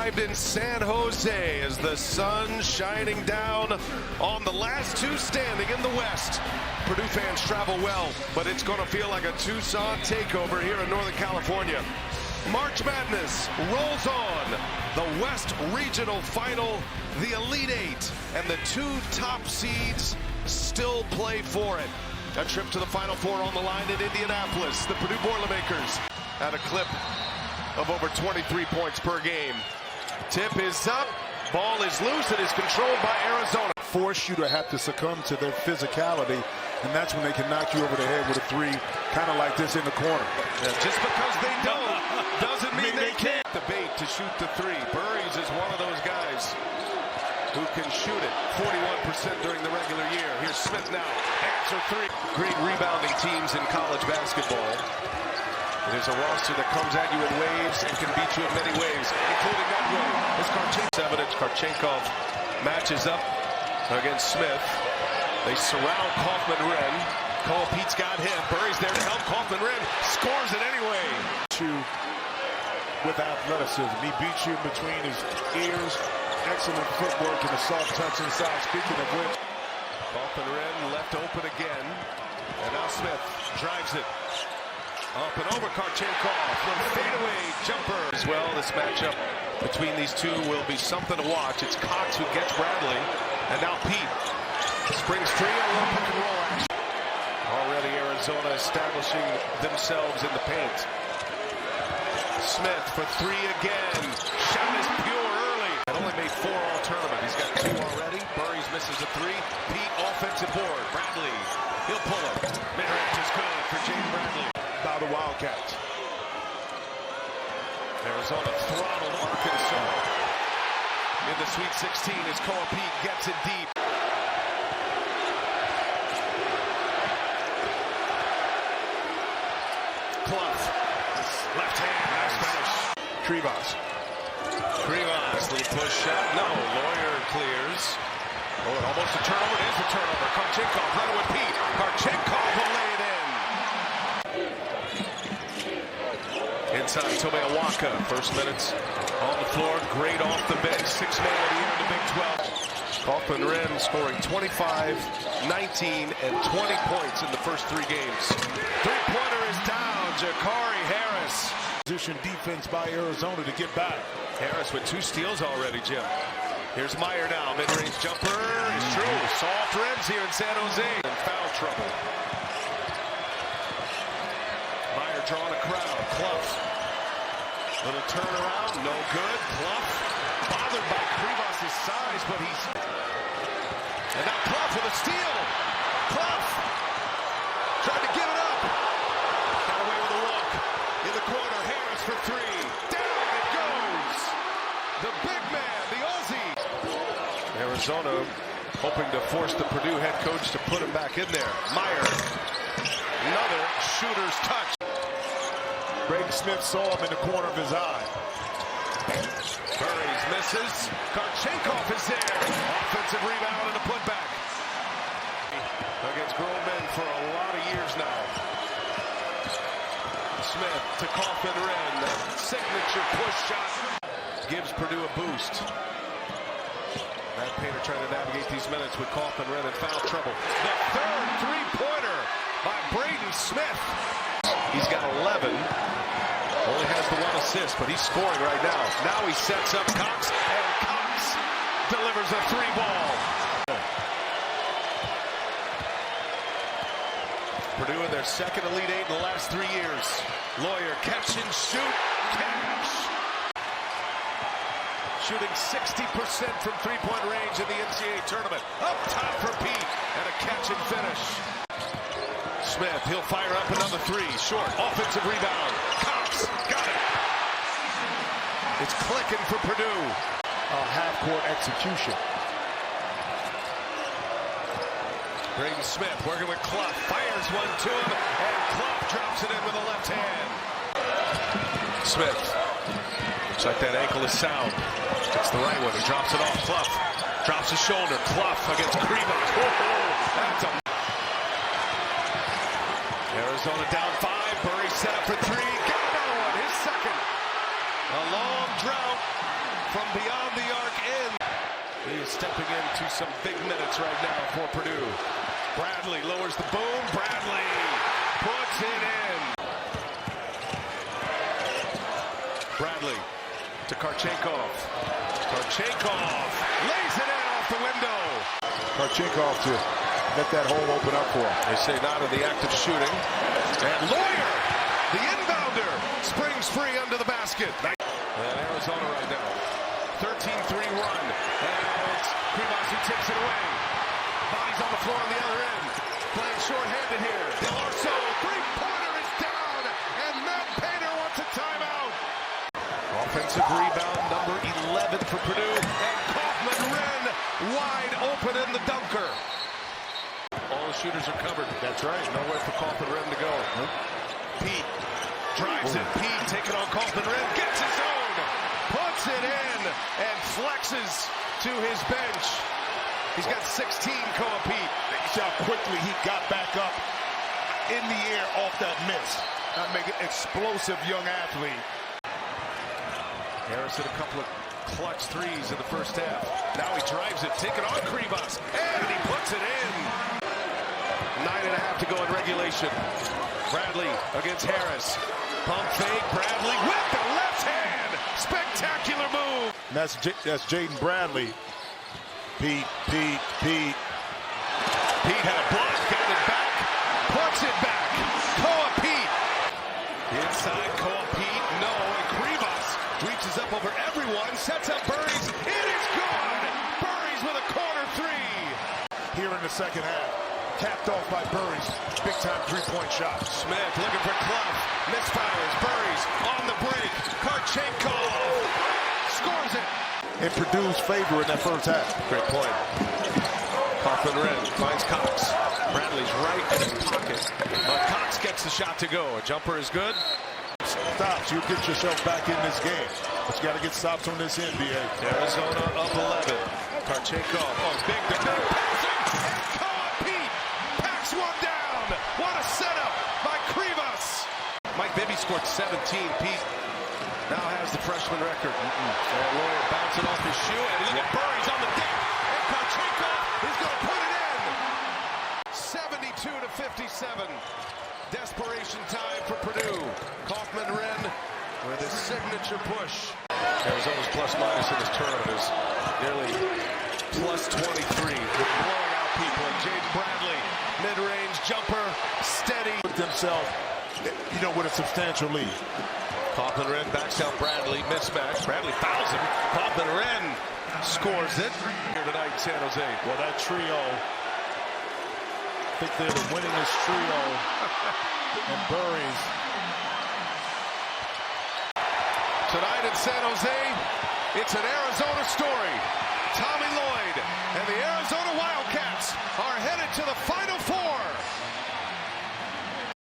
arrived in San Jose as the sun shining down on the last two standing in the West. Purdue fans travel well, but it's going to feel like a Tucson takeover here in Northern California. March Madness rolls on. The West Regional Final, the Elite Eight, and the two top seeds still play for it. A trip to the Final Four on the line in Indianapolis. The Purdue Boilermakers at a clip of over 23 points per game. Tip is up, ball is loose, it is controlled by Arizona. Force you to have to succumb to their physicality, and that's when they can knock you over the head with a three, kind of like this in the corner. Yeah, just because they don't doesn't mean they can't. The bait to shoot the three. Burries is one of those guys who can shoot it 41% during the regular year. Here's Smith now, answer three. Great rebounding teams in college basketball. It is a roster that comes at you in waves and can beat you in many ways, including that way. As Karchenkov matches up against Smith. They surround Kaufman-Renn. Pete's got him. Burry's there to help. Kaufman-Renn scores it anyway. With athleticism, he beats you in between his ears. Excellent footwork and a soft touch inside. Speaking of which, Kaufman-Renn left open again, and now Smith drives it. Up and over Karchenkov, little fadeaway jumper. As well, this matchup between these two will be something to watch. It's Cox who gets Bradley, and now Pete springs free on one pick and roll action. Already Arizona establishing themselves in the paint. Smith for three again. Shot is pure early. And only made 4 all tournament. He's got 2 already. Burries misses a 3. Pete offensive board. Bradley, he'll pull it. Mid-range is good for Jaden Bradley. By the Wildcats. Arizona throttled Arkansas in the Sweet 16 as Pete gets it deep. Clough, left hand, nice finish. Trevas, little push shot. No, Lawyer clears. Oh, and almost a turnover. It is a turnover. Karchenkov running with Pete. Karchenkov will lay it in. Inside, Tomeawaka. First minutes on the floor. Great off the bench. 6th man of the year in the Big 12. Kaufman-Renn scoring 25, 19, and 20 points in the first 3 games. Three-pointer is down. Jakari Harris. Position defense by Arizona to get back. Harris with 2 steals already, Jim. Here's Meyer now. Mid-range jumper is true. Soft ribs here in San Jose. In foul trouble. Meyer drawing a crowd. Clough. Little turnaround. No good. Clough. Bothered by Krivas' size, but he's... And now Clough with a steal. Clough. Tried to give it up. Got away with a walk. In the corner. Harris for 3. Down it goes. The big man. The Aussie. Arizona hoping to force the Purdue head coach to put him back in there. Meyer. Another shooter's touch. Braden Smith saw him in the corner of his eye. Burries misses. Karchenkov is there. Offensive rebound and a putback. Against grown men for a lot of years now. Smith to Kaufman-Renn. Signature push shot. Gives Purdue a boost. Matt Painter trying to navigate these minutes with Kaufman-Renn in foul trouble. The third three-pointer by Braden Smith. He's got 11. Only has the 1 assist, but he's scoring right now. Now he sets up Cox, and Cox delivers a 3-ball. Purdue in their second Elite Eight in the last 3 years. Lawyer, catch and shoot, cash. Shooting 60% from three-point range in the NCAA tournament. Up top for Pete, and a catch and finish. Smith, he'll fire up another 3. Short, offensive rebound. Cox, got it. It's clicking for Purdue. Half-court execution. Braden Smith working with Clough. Fires one to him, and Clough drops it in with the left hand. Smith. Looks like that ankle is sound. It's the right one. He drops it off. Clough drops his shoulder. Clough against Krivas. That's a... Arizona down 5. Burry set up for 3. Got another one. His second. A long drought from beyond the arc in. He is stepping into some big minutes right now for Purdue. Bradley lowers the boom. Bradley puts it in. Bradley to Karchenkov. Karchenkov lays it in off the window. Karchenkov to let that hole open up for him. They say not in the act of shooting. And Lawyer, the inbounder, springs free under the basket. And Arizona right now, 13-3 run. And it's Krivas who tips it away. Bodies on the floor on the other end. Playing short-handed here. Del Arso, three-pointer is down. And Matt Painter wants a timeout. Offensive rebound number 11 for Purdue. And Kaufman-Renn wide open in the dunker. All the shooters are covered. That's right. Nowhere for Kaufman-Renn to go. Pete drives it. Pete taking on Kaufman-Renn. Gets his own. Puts it in and flexes to his bench. He's got 16, Koa Pete. You see how quickly he got back up in the air off that miss. That make an explosive young athlete. Harris hit a couple of clutch threes in the first half. Now he drives it, taking on Krivas, and he puts it in. 9.5 to go in regulation. Bradley against Harris. Pump fake, Bradley with the left hand. Spectacular move. And that's Jaden Bradley. Pete. Pete had a block, got it back, puts it back. Koa Pete. Inside Koa Pete, no, and Krivas reaches up over everyone, sets up Burries. It is good. Burries with a corner three. Here in the second half. Capped off by Burries. Big-time three-point shot. Smith looking for Clough. Misfires. Burries on the break. Karchenkov scores it. In Purdue's favor in that first half. Great point. Kaufman-Renn finds Cox. Bradley's right in his pocket. But Cox gets the shot to go. A jumper is good. Stops. You get yourself back in this game. But you got to get stops on this NBA. Arizona up 11. Karchenkov. Oh, big passing. Koa Pete packs one down. What a setup by Krivas. Mike Bibby scored 17. Pete now has the freshman record. And Lawyer bouncing off his shoe. And look at Burries on the deck. And Karchenkov is going to put it in. 72-57. Desperation time for Purdue. Kaufman-Renn with his signature push. Arizona's plus-minus in his turnovers. Nearly plus 23. They're blowing out people. And Jaden Bradley, mid-range jumper, steady. Put themselves, with a substantial lead. Kaufman-Renn backs out Bradley, mismatch. Bradley fouls him. Kaufman-Renn scores it. Here tonight in San Jose. Well, that trio, I think they're the winningest trio. And Burries. Tonight in San Jose, it's an Arizona story. Tommy Lloyd and the Arizona Wildcats are headed to the